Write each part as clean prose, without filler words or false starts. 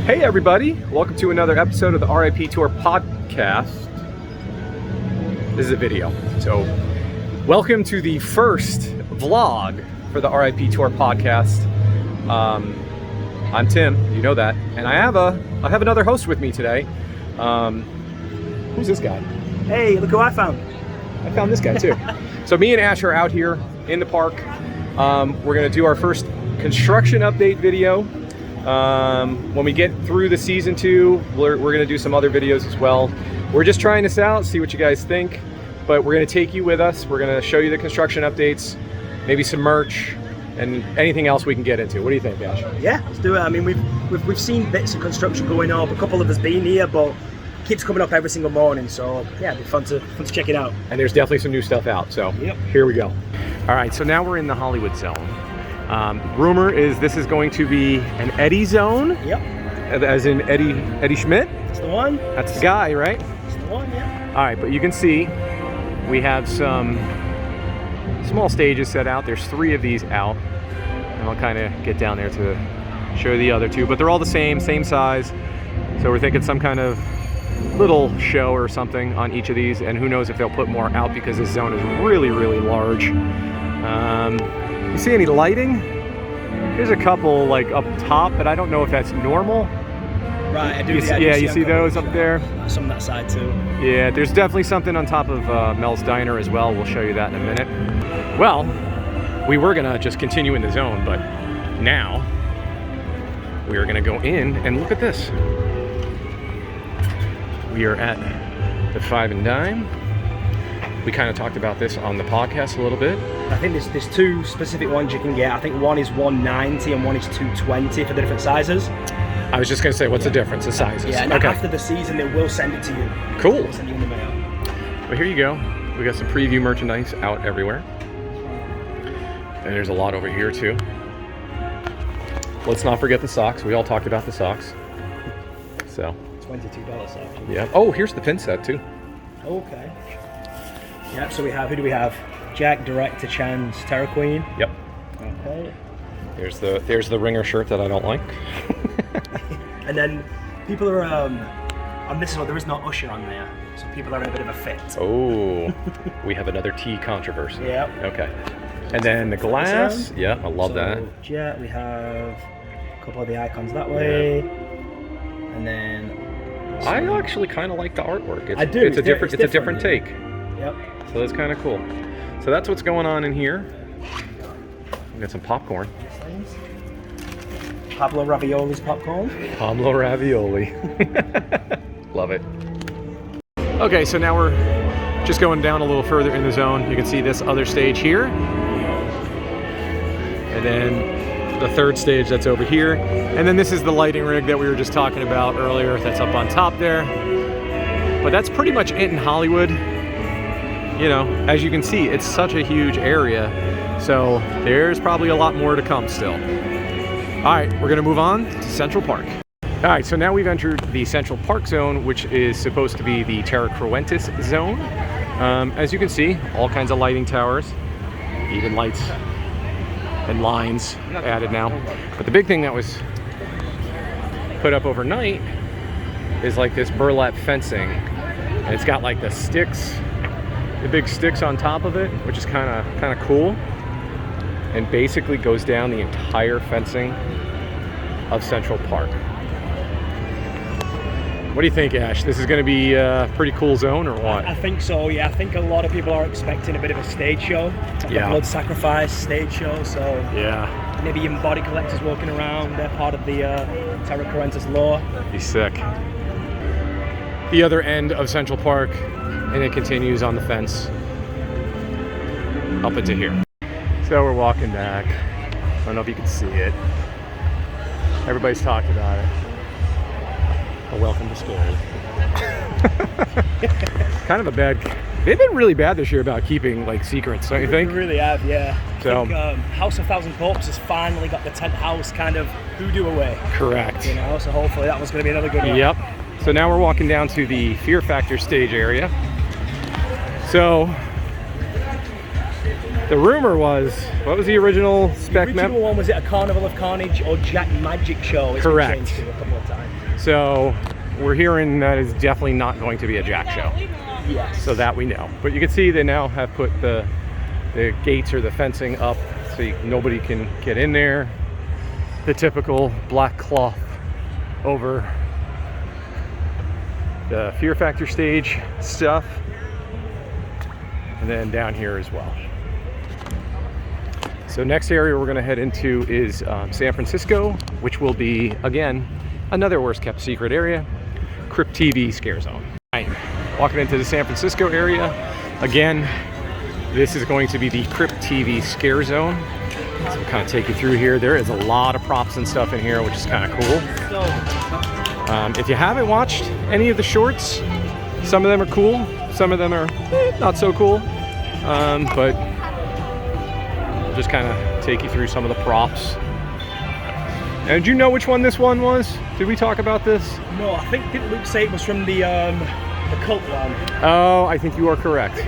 Hey everybody, welcome to another episode of the RIP Tour podcast. This is a video, so welcome to the first vlog for the RIP Tour podcast. I'm Tim, you know that, and I have another host with me today. Who's this guy? Hey, look who I found. I found this guy too. So me and Ash are out here in the park. We're gonna do our first construction update video. When we get through the season 2, we're gonna do some other videos as well. We're just trying this out, see what you guys think, but we're gonna take you with us. We're gonna show you the construction updates, maybe some merch, and anything else we can get into. What do you think, Ash? Yeah, let's do it. I mean, we've seen bits of construction going up. A couple of us been here, but it keeps coming up every single morning. So yeah, it'd be fun to check it out. And there's definitely some new stuff out. So yep. Here we go. All right, so now we're in the Hollywood zone. Rumor is this is going to be an Eddie zone. Yep. As in Eddie Schmidt. That's the one. That's the guy, right? That's the one. Yeah. All right, but you can see we have some small stages set out. There's 3 of these out, and I'll kind of get down there to show the other 2, but they're all the same size. So we're thinking some kind of little show or something on each of these, and who knows if they'll put more out because this zone is really, really large. You see any lighting? There's a couple like up top, but I don't know if that's normal. Right, I do. You see those up there? Some on that side too. Yeah, there's definitely something on top of Mel's Diner as well. We'll show you that in a minute. Well, we were gonna just continue in the zone, but now we are gonna go in and look at this. We are at the Five and Dime. We kind of talked about this on the podcast a little bit. I think there's 2 specific ones you can get. I think one is 190 and one is 220 for the different sizes. I was just going to say, what's the difference, the sizes? Yeah, and okay. After the season, they will send it to you. Cool. They'll send you in the mail. But here you go. We got some preview merchandise out everywhere. And there's a lot over here too. Let's not forget the socks. We all talked about the socks. So. $22 actually. Yeah. Oh, here's the pin set too. Okay. Yep, so who do we have? Jack, Director, Chan's Terror Queen. Yep. Okay. There's the ringer shirt that I don't like. And then people are on this one, there is no Usher on there. So people are in a bit of a fit. Oh, we have another tea controversy. Yep. Okay. And then the glass. Yeah, I love that. Jet, we have a couple of the icons that way. Yeah. And then I actually kind of like the artwork. I do. It's a different take. Yep. So that's kind of cool. So that's what's going on in here. We got some popcorn. Pablo Ravioli's popcorn. Pablo Ravioli. Love it. Okay, so now we're just going down a little further in the zone. You can see this other stage here. And then the 3rd stage that's over here. And then this is the lighting rig that we were just talking about earlier that's up on top there. But that's pretty much it in Hollywood. You know, as you can see, it's such a huge area. So there's probably a lot more to come still. All right, we're gonna move on to Central Park. All right, so now we've entered the Central Park zone, which is supposed to be the Terra Cruentus zone. As you can see, all kinds of lighting towers, even lights and lines added now. But the big thing that was put up overnight is like this burlap fencing. And it's got like the sticks, the big sticks on top of it, which is kind of cool. And basically goes down the entire fencing of Central Park. What do you think, Ash? This is going to be a pretty cool zone, or what? I think so, yeah. I think a lot of people are expecting a bit of a stage show. Yeah. A blood sacrifice stage show, so... Yeah. Maybe even body collectors walking around. They're part of the Terra Cruentus lore. Be sick. The other end of Central Park, and it continues on the fence up into here. So we're walking back. I don't know if you can see it. Everybody's talked about it. A welcome to school. Kind of a bad... They've been really bad this year about keeping like secrets, don't you think? They really have, yeah. So, I think, House of Thousand Corpses finally got the 10th house kind of hoodoo away. Correct. You know, so hopefully that was going to be another good one. Yep. So now we're walking down to the Fear Factor stage area. So The rumor was, what was the original spec The map? original one, was it a Carnival of Carnage or Jack Magic Show? It's been Correct. changed to a couple of times. So we're hearing that it's definitely not going to be a Jack show. Yes. So that we know. But you can see they now have put the gates or the fencing up so nobody can get in there. The typical black cloth over the Fear Factor stage stuff. And then down here as well. So next area we're going to head into is San Francisco, which will be, again, another worst kept secret area, Crypt TV Scare Zone. Right. Walking into the San Francisco area, again, this is going to be the Crypt TV Scare Zone. So we'll kind of take you through here. There is a lot of props and stuff in here, which is kind of cool. If you haven't watched any of the shorts, some of them are cool, some of them are not so cool, but we'll just kind of take you through some of the props. And did you know which one this one was? Did we talk about this? No, I think, didn't Luke say it was from the cult one? Oh, I think you are correct.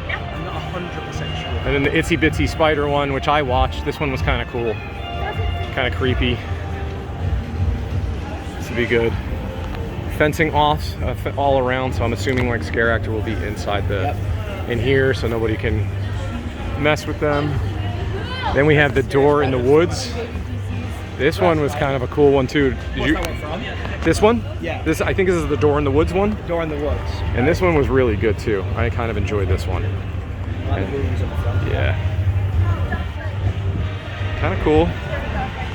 I'm not 100% sure. And then the Itsy Bitsy Spider one, which I watched, this one was kind of cool. Kind of creepy. This would be good. Fencing off all around, so I'm assuming like Scare Actor will be inside in here so nobody can mess with them. Then we have the door in the woods. This one was kind of a cool one too. What's that one from? This one? Yeah. This, I think this is the door in the woods one. Door in the woods. And this one was really good too. I kind of enjoyed this one. Yeah. Kind of cool.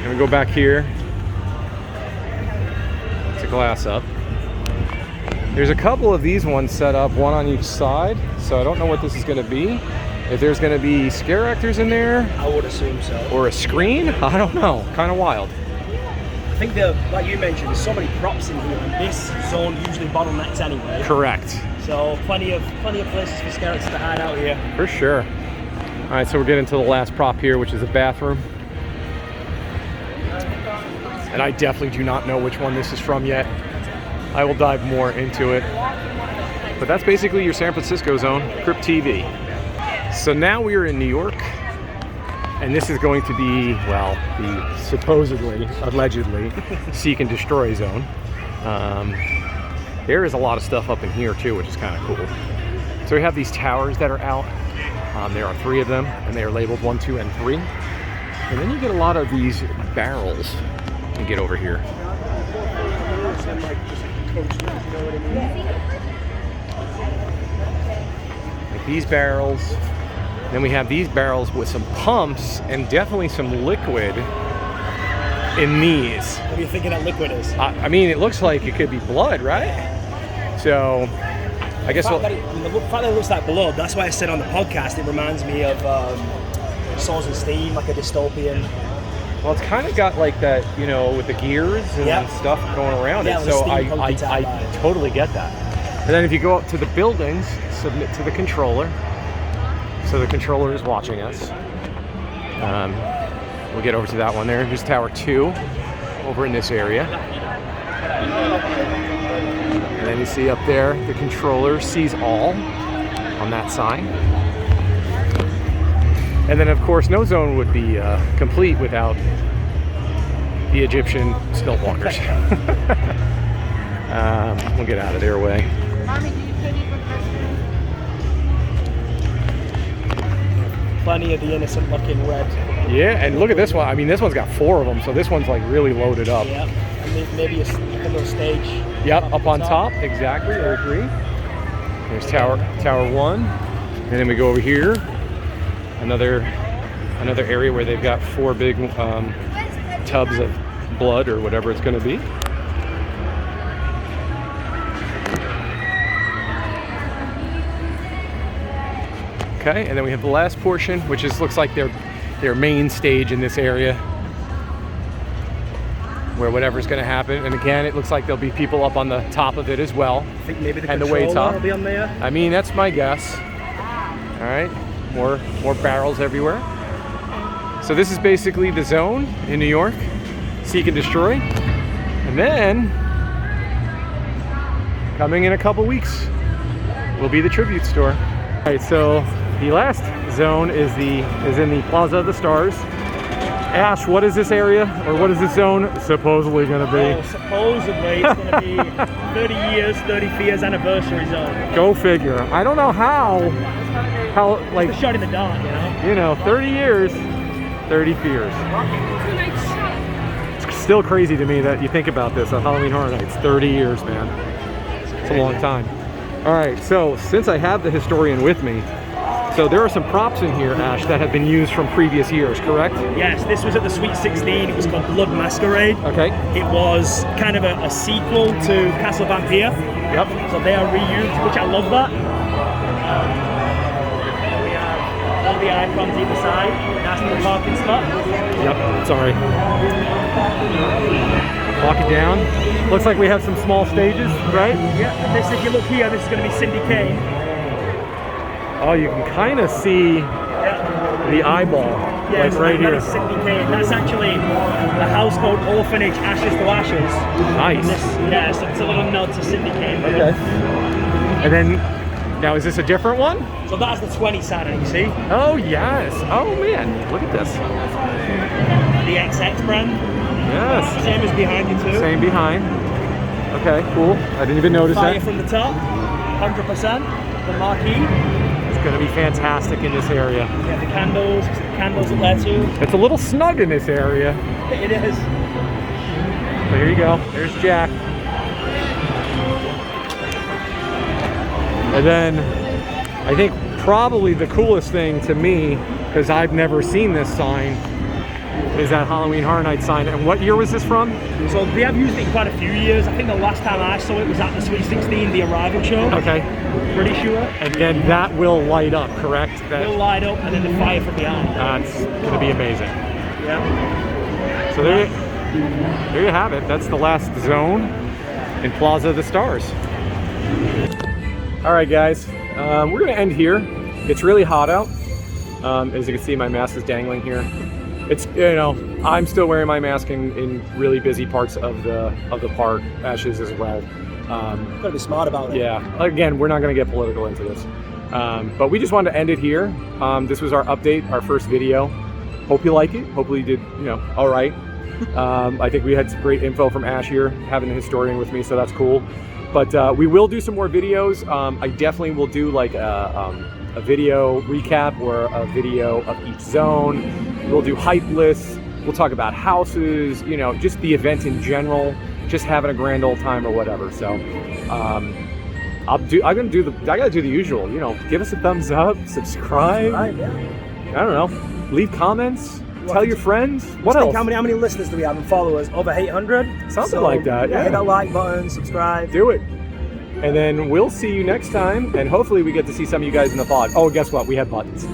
Gonna go back here. It's a glass up. There's a couple of these ones set up, one on each side. So I don't know what this is gonna be. If there's gonna be scare actors in there. I would assume so. Or a screen, I don't know. Kind of wild. I think like you mentioned, there's so many props in here, and this zone usually bottlenecks anyway. Correct. So plenty of places for scare actors to hide out here. For sure. All right, so we're getting to the last prop here, which is a bathroom. And I definitely do not know which one this is from yet. I will dive more into it. But that's basically your San Francisco zone, Crypt TV. So now we are in New York, and this is going to be, well, the supposedly, allegedly, seek and destroy zone. There is a lot of stuff up in here too, which is kind of cool. So we have these towers that are out. There are 3 of them, and they are labeled 1, 2, and 3. And then you get a lot of these barrels. Let me get over here. Like these barrels. Then we have these barrels with some pumps and definitely some liquid in these. What are you thinking that liquid is? I mean, it looks like it could be blood, right? So, I guess the fact that it looks like blood, that's why I said on the podcast, it reminds me of Swords and Steam, like a dystopian. Well, it's kind of got like that, you know, with the gears and stuff going around it. So I totally get that. And then if you go up to the buildings, submit to the controller. So the controller is watching us. We'll get over to that one there. Here's Tower 2 over in this area. And then you see up there, the controller sees all on that sign. And then of course, no zone would be complete without the Egyptian stilt walkers. We'll get out of their way. Plenty of the innocent looking red. Yeah, and look at this one. I mean, this one's got 4 of them, so this one's like really loaded up. Yeah, and maybe a little stage. Yep, up on top. Exactly, I agree. There's Tower 1. And then we go over here. Another area where they've got 4 big tubs of blood or whatever it's going to be. Okay, and then we have the last portion, which looks like their main stage in this area, where whatever's going to happen. And again, it looks like there'll be people up on the top of it as well. I think maybe the and the way top will be on there. I mean, that's my guess. All right, more barrels everywhere. So this is basically the zone in New York, seek and destroy. And then coming in a couple weeks will be the tribute store. All right, so the last zone is in the Plaza of the Stars. Ash, what is this area, or what is this zone supposedly going to be? Oh, supposedly it's going to be 30 years anniversary zone. Go figure. I don't know how like, It's a shot in the dark, you know? 30 years, 30 fears. It's still crazy to me that you think about this on Halloween Horror Nights. 30 years, man. It's a long time. All right, so since I have the historian with me, so there are some props in here, Ash, that have been used from previous years, correct? Yes, this was at the Sweet 16. It was called Blood Masquerade. Okay. It was kind of a sequel to Castle Vampire. Yep. So they are reused, which I love that. We have all the icons either side. That's the parking spot. Yep, sorry. Walk it down. Looks like we have some small stages, right? Yeah, and this, if you look here, this is going to be Cindy Kane. Oh, you can kind of see the eyeball, Yeah, like so right that here. is Cindy Kane. That's actually a house called Orphanage, Ashes to Ashes. Nice. And this, yeah, so it's a little nod to Cindy Kane. Okay. And then, now is this a different one? So that's the 20 Santa, you see? Oh, yes. Oh, man. Look at this. The XX brand. Yes. Same as behind you too. Same behind. Okay, cool. I didn't even notice Fire that. from the top, 100%. The marquee. It's going to be fantastic in this area. Yeah, the candles up there too. It's a little snug in this area. It is. So here you go. There's Jack. And then I think probably the coolest thing to me, because I've never seen this sign, is that Halloween Horror Night sign. And what year was this from? So they have used it in quite a few years. I think the last time I saw it was at the Sweet 16, the Arrival show. Okay. Pretty sure. And then that will light up, correct? They'll light up and then the fire from behind. That's going to be amazing. Yeah. So there you have it. That's the last zone in Plaza of the Stars. All right, guys. We're going to end here. It's really hot out. As you can see, my mask is dangling here. It's, I'm still wearing my mask in really busy parts of the park, Ashes as well. Gotta be smart about it. Yeah. Again, we're not going to get political into this, but we just wanted to end it here. This was our update, our first video. Hope you like it. Hopefully you did, all right. I think we had some great info from Ash here, having a historian with me, so that's cool. But we will do some more videos. I definitely will do like a video recap or a video of each zone. We'll do hype lists. We'll talk about houses, just the event in general, just having a grand old time or whatever. So I gotta do the usual, give us a thumbs up, subscribe. Right, yeah. I don't know, leave comments, tell your friends. What else? How many listeners do we have and followers? Over 800? Something like that, yeah. Hit that like button, subscribe. Do it. And then we'll see you next time, and hopefully we get to see some of you guys in the pod. Oh, guess what? We have buttons.